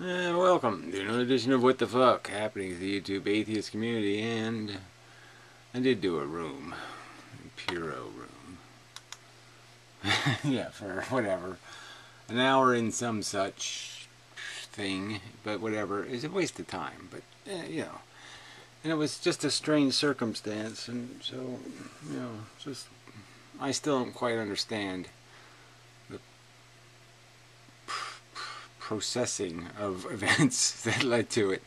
Welcome to another edition of What the Fuck, happening in the YouTube atheist community, and I did do a room, a Puro room. Yeah, for whatever, an hour in some such thing, but whatever, it's a waste of time, but, you know, and it was just a strange circumstance, and so, you know, just, I still don't quite understand the processing of events that led to it.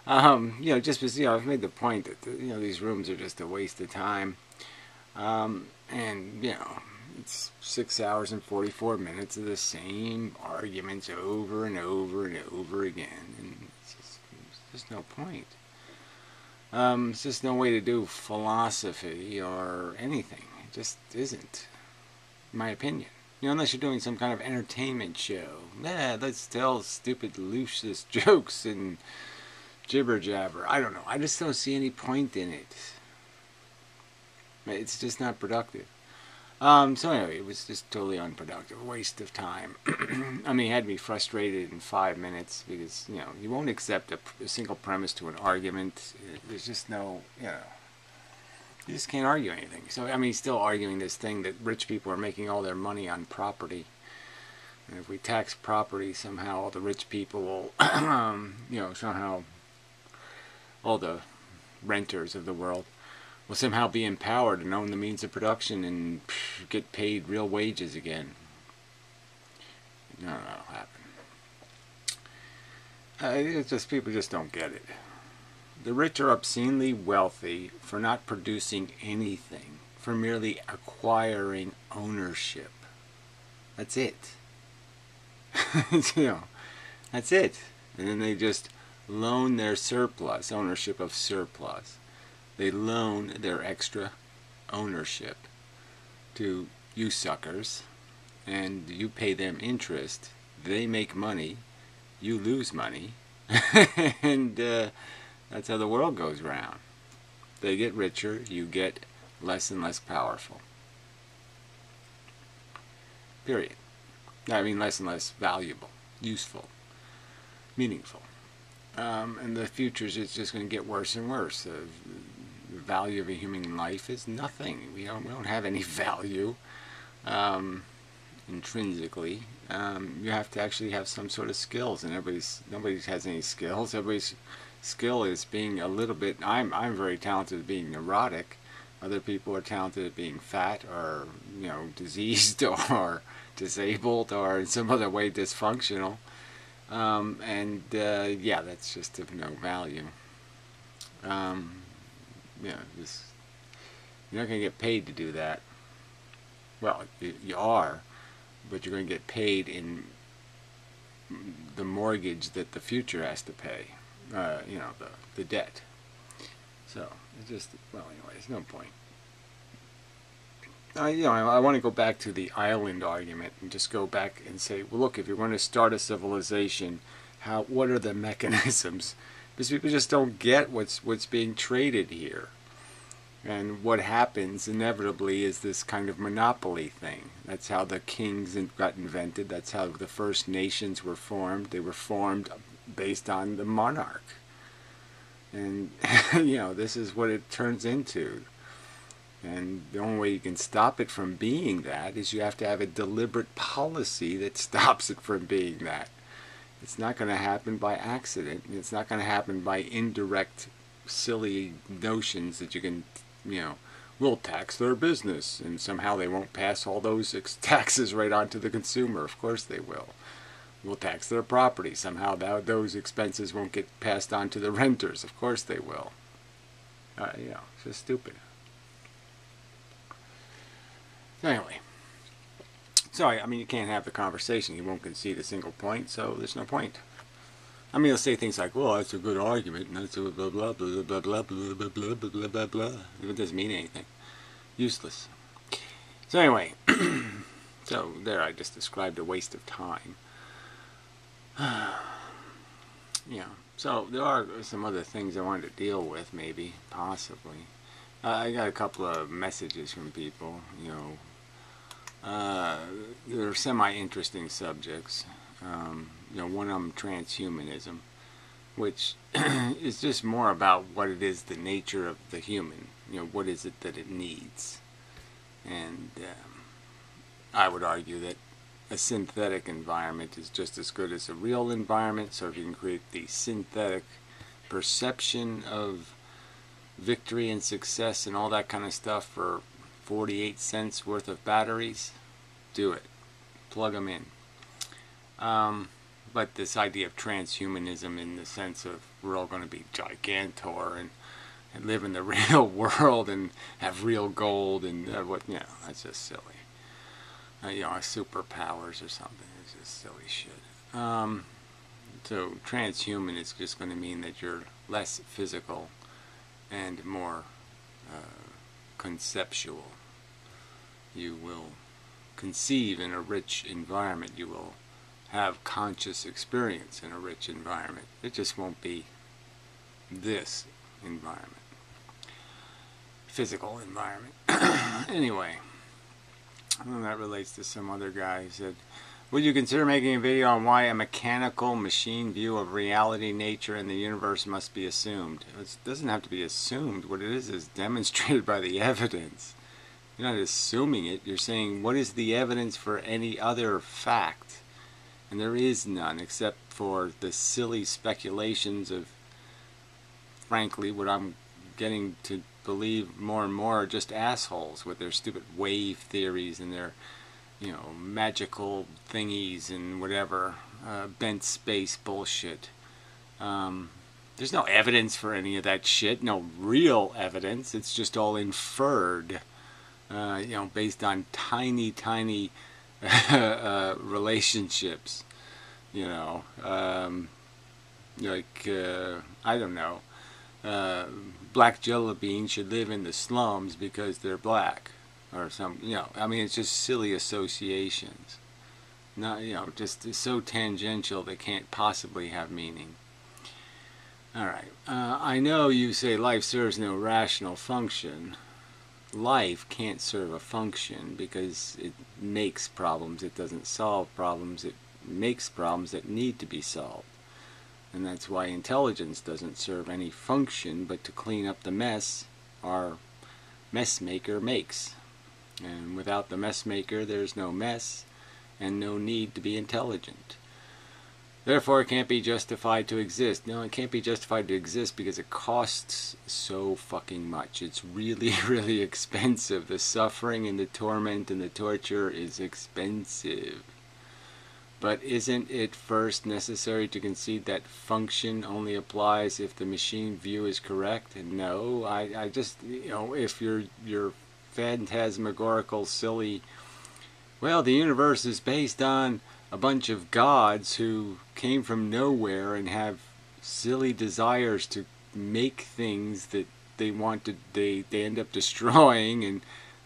You know, just because, you know, I've made the point that, you know, these rooms are just a waste of time. And, you know, it's 6 hours and 44 minutes of the same arguments over and over and over again. And it's just no point. It's just no way to do philosophy or anything. It just isn't, in my opinion. You know, unless you're doing some kind of entertainment show. Yeah, let's tell stupid, loose jokes and jibber jabber. I don't know. I just don't see any point in it. It's just not productive. So anyway, it was just totally unproductive. Waste of time. I mean, it had me frustrated in 5 minutes because, you know, you won't accept a single premise to an argument. There's just no, you know. You just can't argue anything. So, I mean, he's still arguing this thing that rich people are making all their money on property. And if we tax property, somehow all the rich people will, you know, somehow all the renters of the world will somehow be empowered and own the means of production and get paid real wages again. No, that'll happen. It's just, people just don't get it. The rich are obscenely wealthy for not producing anything, for merely acquiring ownership. That's it. You know, that's it. And then they just loan their surplus, ownership of surplus. They loan their extra ownership to you suckers, and you pay them interest. They make money, you lose money, and that's how the world goes round. They get richer, you get less and less powerful. Period. I mean, less and less valuable, useful, meaningful. And the future is just going to get worse and worse. The value of a human life is nothing. We don't have any value intrinsically. You have to actually have some sort of skills, and nobody has any skills. Everybody's skill is being a little bit. I'm very talented at being neurotic. Other people are talented at being fat, or, you know, diseased, or disabled, or in some other way dysfunctional. Yeah, that's just of no value. You know, you're not going to get paid to do that. Well, you are, but you're going to get paid in the mortgage that the future has to pay. You know, the debt. So, it's just, well, anyway, there's no point. You know, I want to go back to the island argument and just go back and say, well, look, if you're going to start a civilization, what are the mechanisms? Because people just don't get what's being traded here. And what happens inevitably is this kind of monopoly thing. That's how the kings got invented. That's how the first nations were formed. They were formed based on the monarch. And, you know, this is what it turns into. And the only way you can stop it from being that is you have to have a deliberate policy that stops it from being that. It's not going to happen by accident. It's not going to happen by indirect, silly notions that you can, you know, we'll tax their business, and somehow they won't pass all those taxes right on to the consumer. Of course they will. We'll tax their property. Somehow those expenses won't get passed on to the renters. Of course they will. You know, it's just stupid. Anyway, sorry, I mean, you can't have the conversation. You won't concede a single point, so there's no point. I mean, you'll say things like, well, that's a good argument, and that's a blah, blah, blah, blah, blah, blah, blah, blah, blah, blah, blah. It doesn't mean anything. Useless. So anyway, so there I just described a waste of time. Yeah, so there are some other things I wanted to deal with, maybe, possibly. I got a couple of messages from people, you know. They're semi-interesting subjects. one of them transhumanism, which is just more about what it is, the nature of the human. What is it that it needs? And I would argue that a synthetic environment is just as good as a real environment. So if you can create the synthetic perception of victory and success and all that kind of stuff for 48 cents worth of batteries, do it. Plug them in. But this idea of transhumanism in the sense of we're all going to be gigantor and live in the real world and have real gold and that's just silly. Superpowers or something. It's just silly shit. So transhuman is just going to mean that you're less physical and more conceptual. You will conceive in a rich environment. You will have conscious experience in a rich environment. It just won't be this environment. Physical environment. Anyway, and that relates to some other guy who said, would you consider making a video on why a mechanical machine view of reality, nature, and the universe must be assumed? It doesn't have to be assumed. What it is demonstrated by the evidence. You're not assuming it. You're saying, what is the evidence for any other fact? And there is none, except for the silly speculations of, frankly, what I'm getting to believe more and more are just assholes with their stupid wave theories and their, magical thingies and whatever, bent space bullshit. There's no evidence for any of that shit, no real evidence. It's just all inferred, based on tiny relationships, I don't know, black jello beans should live in the slums because they're black, or some, it's just silly associations, not, just so tangential they can't possibly have meaning. Alright, I know you say life serves no rational function. Life can't serve a function because it makes problems. It doesn't solve problems. It makes problems that need to be solved. And that's why intelligence doesn't serve any function but to clean up the mess our mess maker makes. And without the mess maker, there's no mess and no need to be intelligent. Therefore, it can't be justified to exist. No, it can't be justified to exist because it costs so fucking much. It's really, really expensive. The suffering and the torment and the torture is expensive. But isn't it first necessary to concede that function only applies if the machine view is correct? And no, I just, if your phantasmagorical, silly, well, the universe is based on a bunch of gods who came from nowhere and have silly desires to make things that they end up destroying, and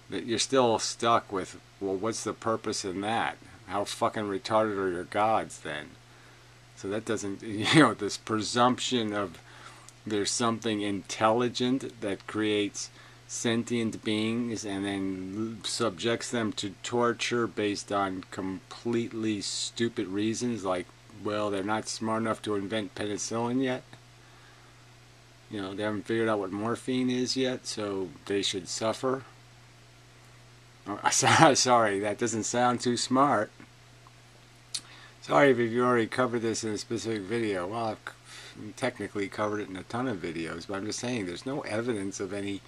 that you're still stuck with, well, what's the purpose in that? How fucking retarded are your gods then? So that doesn't, this presumption of there's something intelligent that creates sentient beings and then subjects them to torture based on completely stupid reasons, like, well, they're not smart enough to invent penicillin yet. They haven't figured out what morphine is yet, so they should suffer. Oh, sorry, that doesn't sound too smart. Sorry if you've already covered this in a specific video. Well, I've technically covered it in a ton of videos, but I'm just saying there's no evidence of any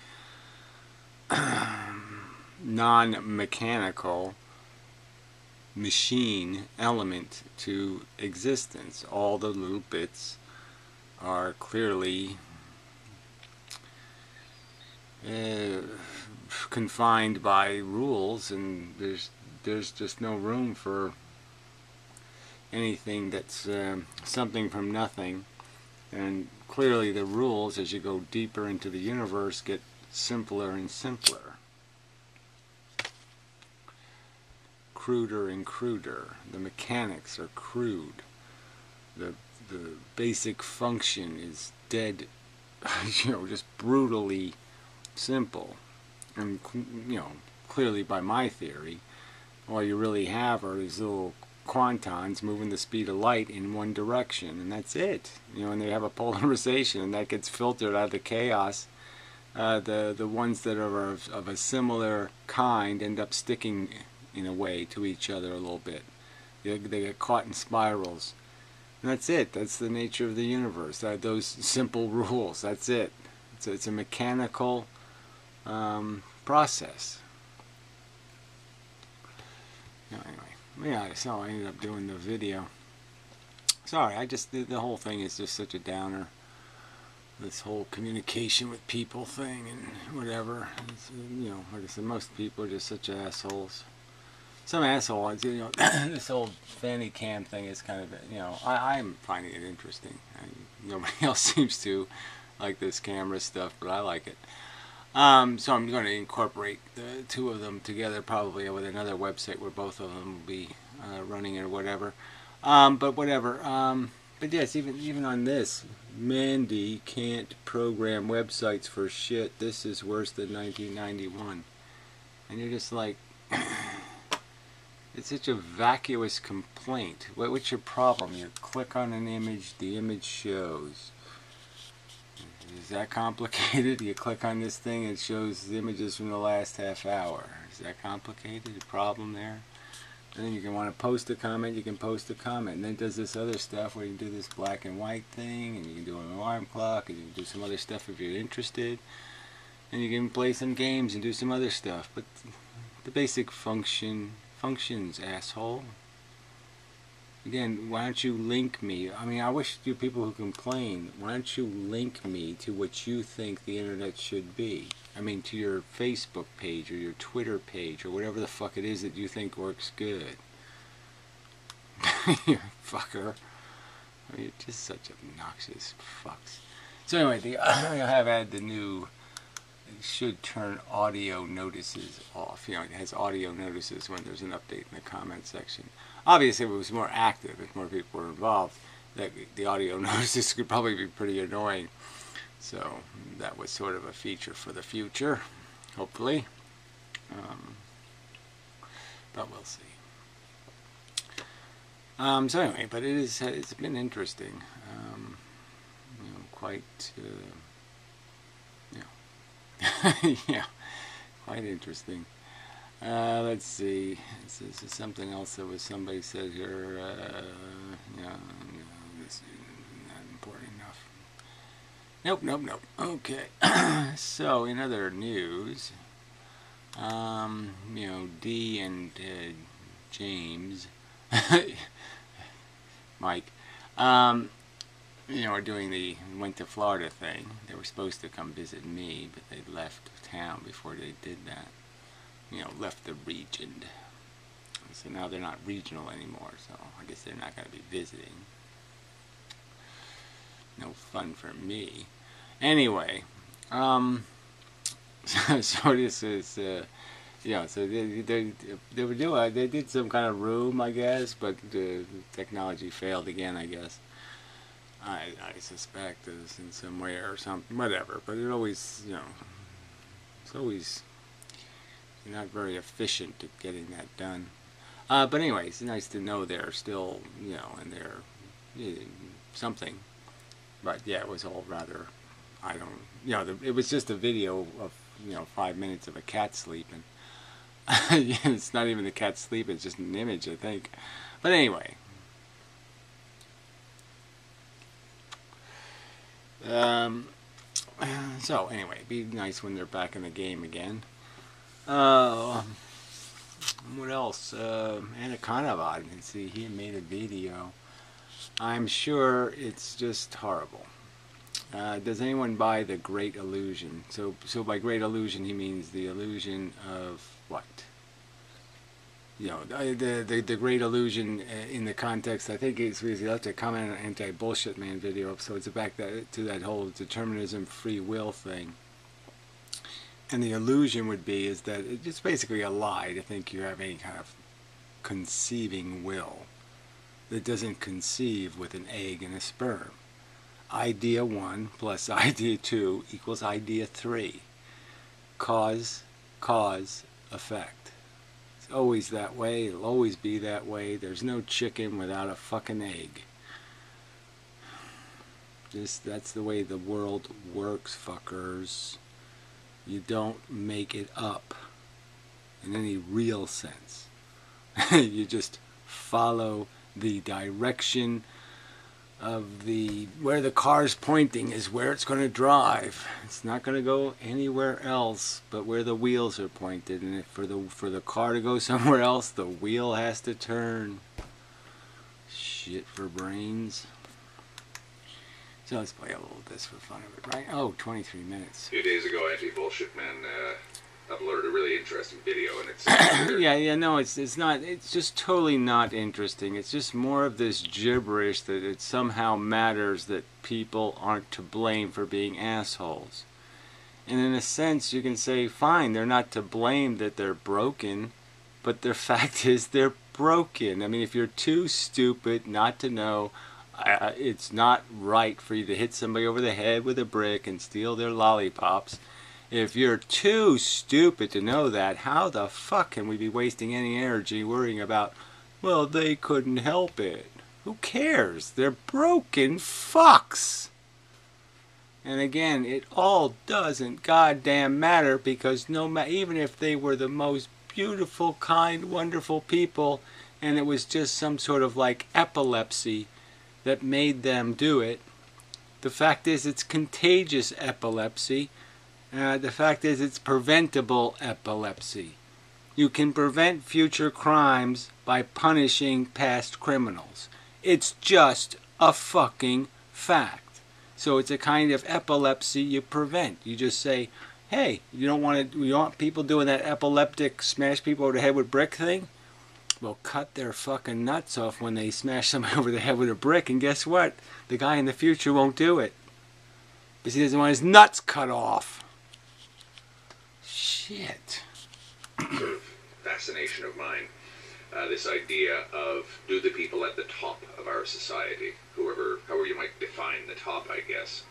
non-mechanical machine element to existence. All the little bits are clearly confined by rules, and there's just no room for anything that's something from nothing. And clearly the rules, as you go deeper into the universe, get simpler and simpler, cruder and cruder. The mechanics are crude. The basic function is dead, just brutally simple. And clearly by my theory, all you really have are these little quantons moving the speed of light in one direction, and that's it. You know, and they have a polarization, and that gets filtered out of the chaos. The ones that are of a similar kind end up sticking in a way to each other a little bit. They get caught in spirals. And that's it. That's the nature of the universe. Those simple rules. That's it. It's a mechanical process. Anyway, yeah, so I ended up doing the video. Sorry, the whole thing is just such a downer. This whole communication with people thing and whatever. It's, you know, like I said, most people are just such assholes. Some asshole, you know, this whole fanny cam thing is kind of, you know, I'm finding it interesting. Nobody else seems to like this camera stuff, but I like it. So I'm going to incorporate the two of them together, probably with another website where both of them will be running or whatever. But whatever. But yes, even on this, Mandy can't program websites for shit. This is worse than 1991. And you're just like, it's such a vacuous complaint. What's your problem? You click on an image, the image shows. Is that complicated? You click on this thing, it shows the images from the last half hour. Is that complicated? A problem there? And then you can want to post a comment, you can post a comment. And then it does this other stuff where you can do this black and white thing, and you can do an alarm clock, and you can do some other stuff if you're interested. And you can play some games and do some other stuff. But the basic functions, asshole. Again, why don't you link me? I mean, I wish you people who complain, why don't you link me to what you think the internet should be? I mean, to your Facebook page or your Twitter page or whatever the fuck it is that you think works good. You fucker. I mean, you're just such obnoxious fucks. So anyway, I have had the new, it should turn audio notices off. You know, it has audio notices when there's an update in the comment section. Obviously, if it was more active, if more people were involved, the audio notices could probably be pretty annoying. So that was sort of a feature for the future, hopefully. But we'll see. So anyway, but it's been interesting. You know, quite, yeah, quite interesting. Let's see. This is something else that was somebody said here. No, this is not important enough. Nope. Okay. So in other news, you know, Dee and James, Mike, you know, are doing the went to Florida thing. They were supposed to come visit me, but they left town before they did that. You know, left the region. So now they're not regional anymore, so I guess they're not going to be visiting. No fun for me. Anyway, so this is, yeah, so they were doing, they did some kind of room, I guess, but the technology failed again, I guess. I suspect it's in some way or something, whatever, but it always, you know, it's always not very efficient at getting that done. But anyway, it's nice to know they're still, you know, and they're something. But yeah, it was all rather, I don't, you know, it was just a video of, you know, 5 minutes of a cat sleeping. It's not even the cat sleeping, it's just an image, I think. But anyway. So anyway, it'd be nice when they're back in the game again. What else? Anaconda, let's see, he made a video. I'm sure it's just horrible. Does anyone buy The Great Illusion? So by Great Illusion he means the illusion of what? You know, the Great Illusion in the context, I think it's because he left a comment on an Anti-Bullshit Man video, so it's back to that whole determinism, free will thing. And the illusion would be is that it's basically a lie to think you have any kind of conceiving will that doesn't conceive with an egg and a sperm. Idea 1 plus idea 2 equals idea 3. Cause, effect. always that way. It'll always be that way. There's no chicken without a fucking egg. That's the way the world works, fuckers. You don't make it up in any real sense. You just follow the direction of where the car's pointing is where it's going to drive. It's not going to go anywhere else but where the wheels are pointed. And if for the car to go somewhere else, the wheel has to turn. Shit for brains. So let's play a little of this for fun of it, right? Oh, 23 minutes. A few days ago, Anti-Bullshit Man uploaded a really interesting video, and it's it's just totally not interesting. It's just more of this gibberish that it somehow matters that people aren't to blame for being assholes. And in a sense, you can say, fine, they're not to blame that they're broken, but the fact is they're broken. I mean, if you're too stupid not to know, it's not right for you to hit somebody over the head with a brick and steal their lollipops. If you're too stupid to know that, how the fuck can we be wasting any energy worrying about, well, they couldn't help it? Who cares? They're broken fucks. And again, it all doesn't goddamn matter, because even if they were the most beautiful, kind, wonderful people, and it was just some sort of like epilepsy that made them do it, the fact is it's contagious epilepsy. The fact is it's preventable epilepsy. You can prevent future crimes by punishing past criminals. It's just a fucking fact. So it's a kind of epilepsy you prevent. You just say, hey, you want people doing that epileptic smash people over the head with brick thing? Well, cut their fucking nuts off when they smash somebody over the head with a brick, and guess what? The guy in the future won't do it. Because he doesn't want his nuts cut off. Shit. Sort of fascination of mine. This idea of, do the people at the top of our society, however you might define the top, I guess,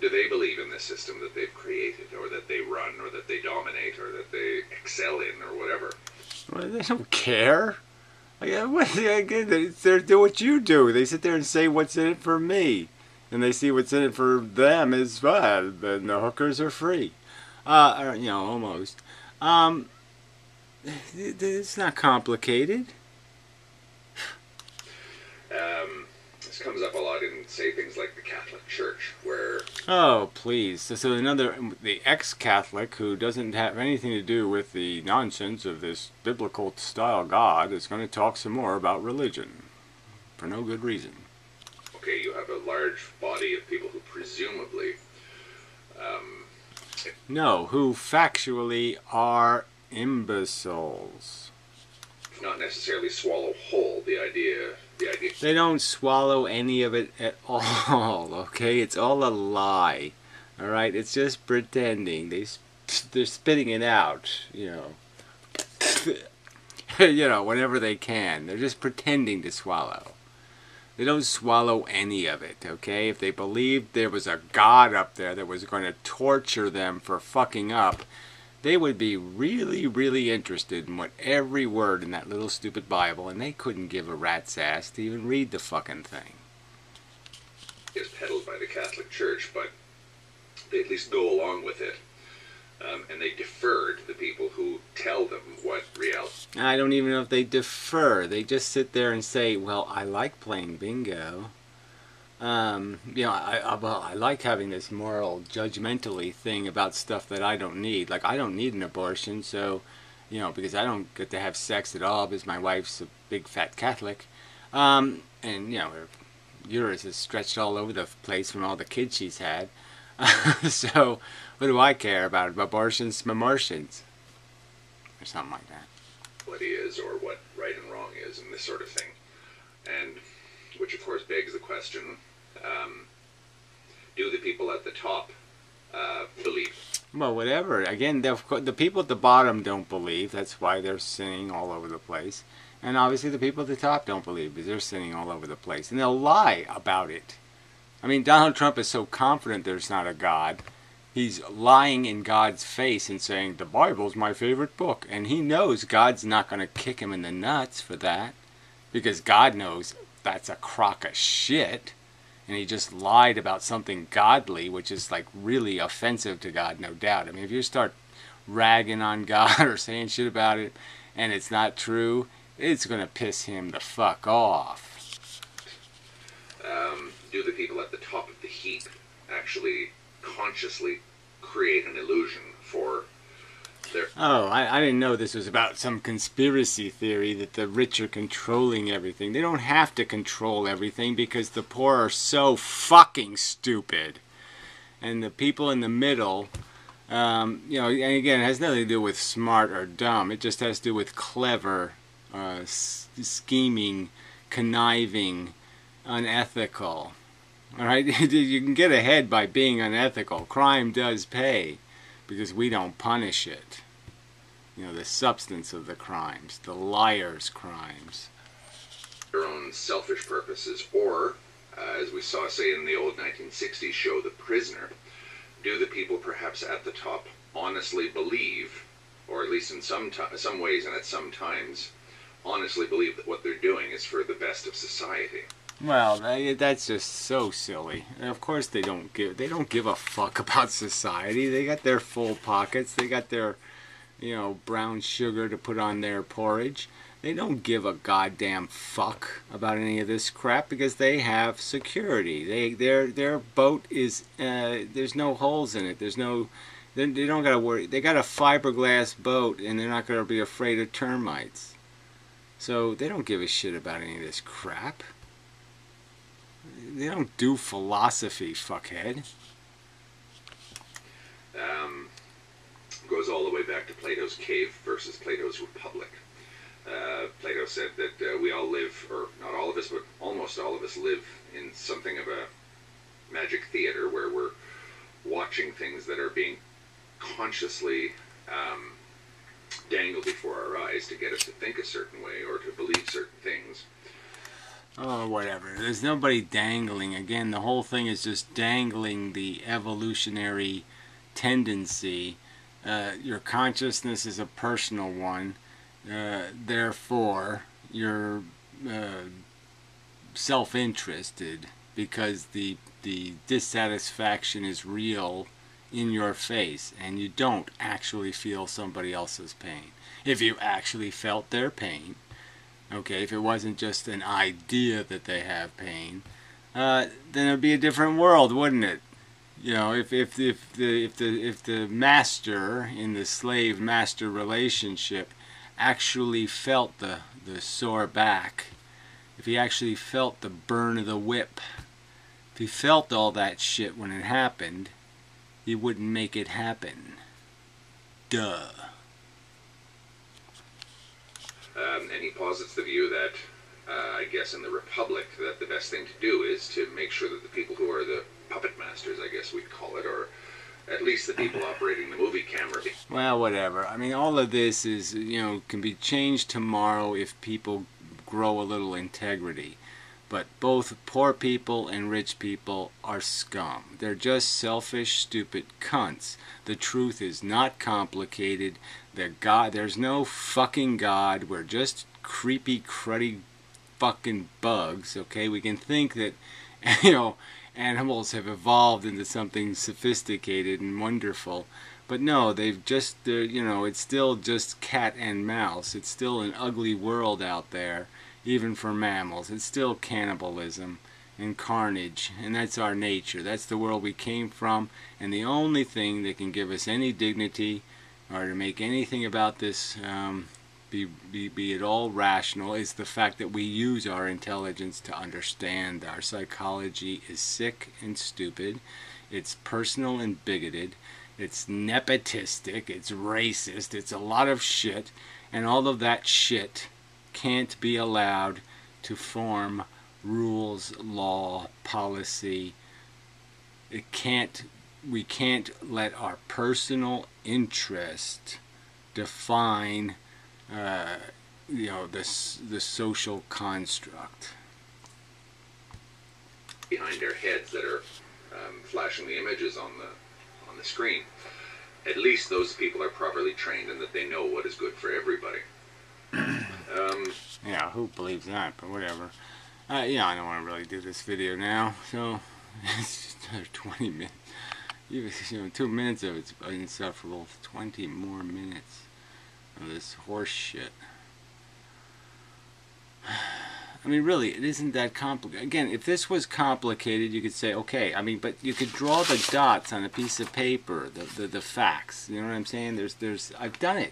do they believe in this system that they've created, or that they run, or that they dominate, or that they excel in, or whatever? Well, they don't care. They do what you do. They sit there and say, what's in it for me? And they see what's in it for them as well. Then the hookers are free. Almost. It's not complicated. This comes up a lot in, say, things like the Catholic Church, where... Oh, please. So the ex-Catholic who doesn't have anything to do with the nonsense of this biblical-style God is going to talk some more about religion. For no good reason. Okay, you have a large body of people who presumably... who factually are imbeciles. Not necessarily swallow whole the idea. They don't swallow any of it at all, okay? It's all a lie, all right? It's just pretending. They're spitting it out, whenever they can. They're just pretending to swallow. They don't swallow any of it, okay? If they believed there was a God up there that was going to torture them for fucking up, they would be really, really interested in what every word in that little stupid Bible, and they couldn't give a rat's ass to even read the fucking thing. Is peddled by the Catholic Church, but they at least go along with it, and they defer to the people who tell them what reality. I don't even know if they defer. They just sit there and say, well, I like playing bingo. I like having this moral judgmentally thing about stuff that I don't need. Like, I don't need an abortion, so, because I don't get to have sex at all because my wife's a big fat Catholic. And, her uterus is stretched all over the place from all the kids she's had. So, what do I care about abortions, memortions? Or something like that. What he is, or what right and wrong is, and this sort of thing. And, which of course begs the question, do the people at the top believe? Well, whatever. Again, the people at the bottom don't believe. That's why they're sinning all over the place. And obviously the people at the top don't believe because they're sinning all over the place. And they'll lie about it. I mean, Donald Trump is so confident there's not a God He's lying in God's face and saying, the Bible's my favorite book. And he knows God's not going to kick him in the nuts for that. Because God knows that's a crock of shit. And he just lied about something godly, which is like really offensive to God, no doubt. I mean, if you start ragging on God or saying shit about it and it's not true, it's going to piss him the fuck off. Do the people at the top of the heap actually consciously create an illusion for their... Oh, I didn't know this was about some conspiracy theory that the rich are controlling everything. They don't have to control everything because the poor are so fucking stupid. And the people in the middle, you know, and again, it has nothing to do with smart or dumb. It just has to do with clever, scheming, conniving, unethical. All right, you can get ahead by being unethical. Crime does pay because we don't punish it. You know, the substance of the crimes, the liar's crimes. Their own selfish purposes, or, as we saw, say, in the old 1960s show, The Prisoner, do the people perhaps at the top honestly believe, or at least in some ways and at some times, honestly believe that what they're doing is for the best of society? Well, that's just so silly. Of course they don't give a fuck about society. They got their full pockets. They got their, you know, brown sugar to put on their porridge. They don't give a goddamn fuck about any of this crap because they have security. Their boat is there's no holes in it. They don't gotta worry. They got a fiberglass boat and they're not gonna be afraid of termites. So they don't give a shit about any of this crap. They don't do philosophy, fuckhead. Goes all the way back to Plato's Cave versus Plato's Republic. Plato said that we all live, or not all of us, but almost all of us live in something of a magic theater where we're watching things that are being consciously dangled before our eyes to get us to think a certain way or to believe certain things. Oh, whatever. There's nobody dangling. Again, the whole thing is just dangling the evolutionary tendency. Your consciousness is a personal one. Therefore, you're self-interested because the dissatisfaction is real in your face, and you don't actually feel somebody else's pain. If you actually felt their pain, okay, if it wasn't just an idea that they have pain, then it'd be a different world, wouldn't it? You know, if the master in the slave-master relationship actually felt the sore back, if he actually felt the burn of the whip, if he felt all that shit when it happened, he wouldn't make it happen. Duh. And he posits the view that, I guess in the Republic, that the best thing to do is to make sure that the people who are the puppet masters, I guess we'd call it, or at least the people operating the movie camera. Well, whatever. I mean, all of this is, you know, can be changed tomorrow if people grow a little integrity. But both poor people and rich people are scum. They're just selfish, stupid cunts. The truth is not complicated. There's no fucking God. We're just creepy, cruddy fucking bugs, okay? We can think that, you know, animals have evolved into something sophisticated and wonderful. But no, you know, it's still just cat and mouse. It's still an ugly world out there, even for mammals. It's still cannibalism and carnage, and that's our nature. That's the world we came from, and the only thing that can give us any dignity or to make anything about this be at all rational is the fact that we use our intelligence to understand. Our psychology is sick and stupid. It's personal and bigoted. It's nepotistic. It's racist. It's a lot of shit, and all of that shit can't be allowed to form rules, law, policy. We can't let our personal interest define, you know, the social construct. Behind their heads that are flashing the images on on the screen. At least those people are properly trained and that they know what is good for everybody. Yeah, who believes that? But whatever. Yeah, I don't want to really do this video now, so it's just another 20 minutes. You know, 2 minutes of it's insufferable. 20 more minutes of this horse shit. I mean, really, it isn't that complicated. Again, if this was complicated, you could say, okay, I mean, but you could draw the dots on a piece of paper, the facts. You know what I'm saying? I've done it.